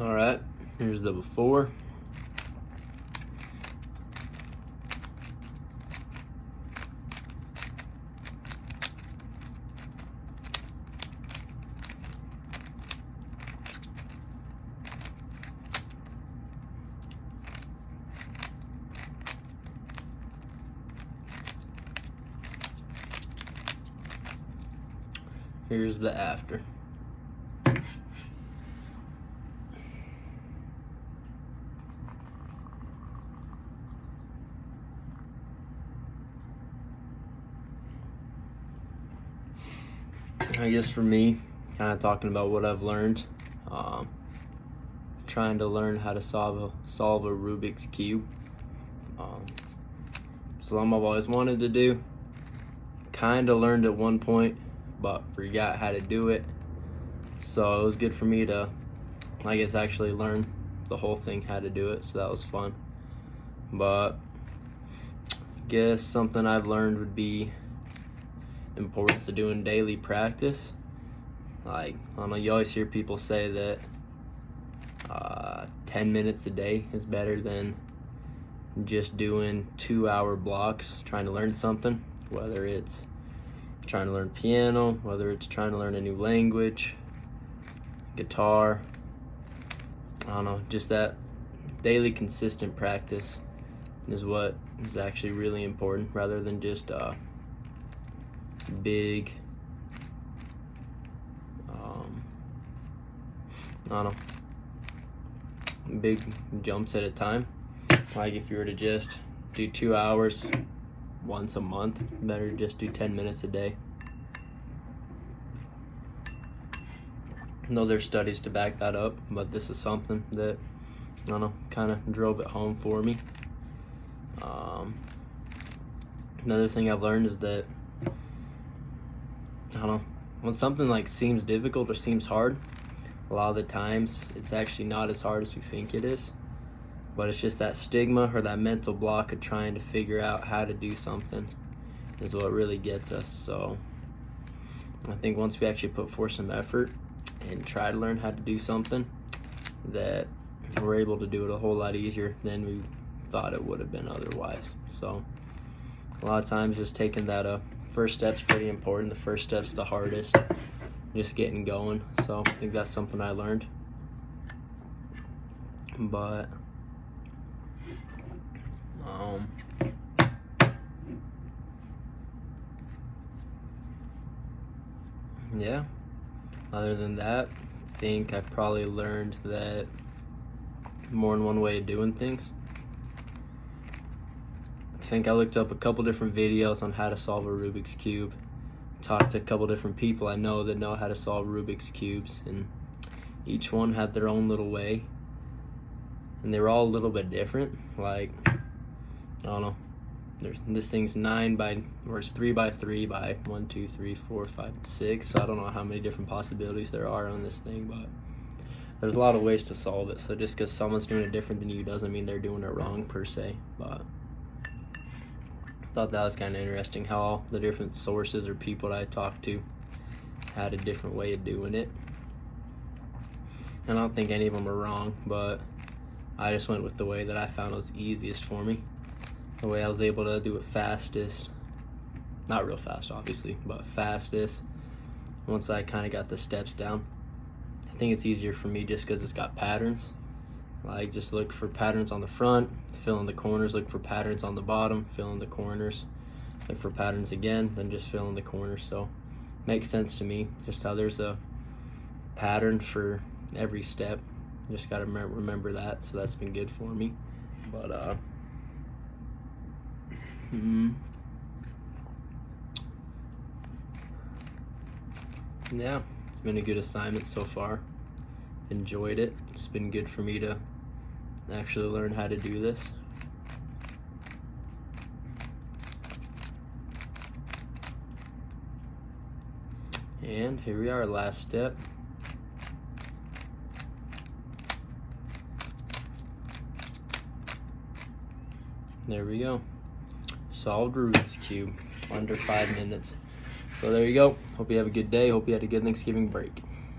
All right, here's the before. Here's the after. I guess for me, kind of talking about what I've learned, trying to learn how to solve a Rubik's Cube. Something I've always wanted to do. Kind of learned at one point, but forgot how to do it. So it was good for me to, I guess, actually learn the whole thing, how to do it. So that was fun. But I guess something I've learned would be importance of doing daily practice. Like, I don't know, you always hear people say that 10 minutes a day is better than just doing 2-hour blocks trying to learn something, whether it's trying to learn piano, whether it's trying to learn a new language, guitar. I don't know, just that daily consistent practice is what is actually really important, rather than just big I don't know, big jumps at a time. Like if you were to just do 2 hours once a month, better just do 10 minutes a day. I know there's studies to back that up, but this is something that, I don't know, kind of drove it home for me. Another thing I've learned is that, I don't know, when something like seems difficult or seems hard, a lot of the times it's actually not as hard as we think it is. But it's just that stigma or that mental block of trying to figure out how to do something is what really gets us. So I think once we actually put forth some effort and try to learn how to do something, that we're able to do it a whole lot easier than we thought it would have been otherwise. So a lot of times just taking that first step's pretty important. The first step's the hardest, just getting going. So I think that's something I learned. But yeah, other than that, I think I probably learned that more than one way of doing things. I think I looked up a couple different videos on how to solve a Rubik's Cube, talked to a couple different people I know that know how to solve Rubik's Cubes, and each one had their own little way, and they were all a little bit different. Like, I don't know, this thing's 3 by 3 by 1, 2, 3, 4, 5, 6. So I don't know how many different possibilities there are on this thing, but there's a lot of ways to solve it. So just because someone's doing it different than you doesn't mean they're doing it wrong per se. But I thought that was kind of interesting how all the different sources or people I talked to had a different way of doing it. And I don't think any of them are wrong, but I just went with the way that I found was easiest for me. The way I was able to do it fastest. Not real fast, obviously, but fastest. Once I kind of got the steps down. I think it's easier for me just because it's got patterns. Like, just look for patterns on the front, fill in the corners, look for patterns on the bottom, fill in the corners, look for patterns again, then just fill in the corners. So makes sense to me, just how there's a pattern for every step. Just gotta remember that, so that's been good for me. But yeah, it's been a good assignment so far. Enjoyed it. It's been good for me to actually learn how to do this. And here we are, last step. There we go. Solved Rubik's Cube under 5 minutes. So there you go. Hope you have a good day. Hope you had a good Thanksgiving break.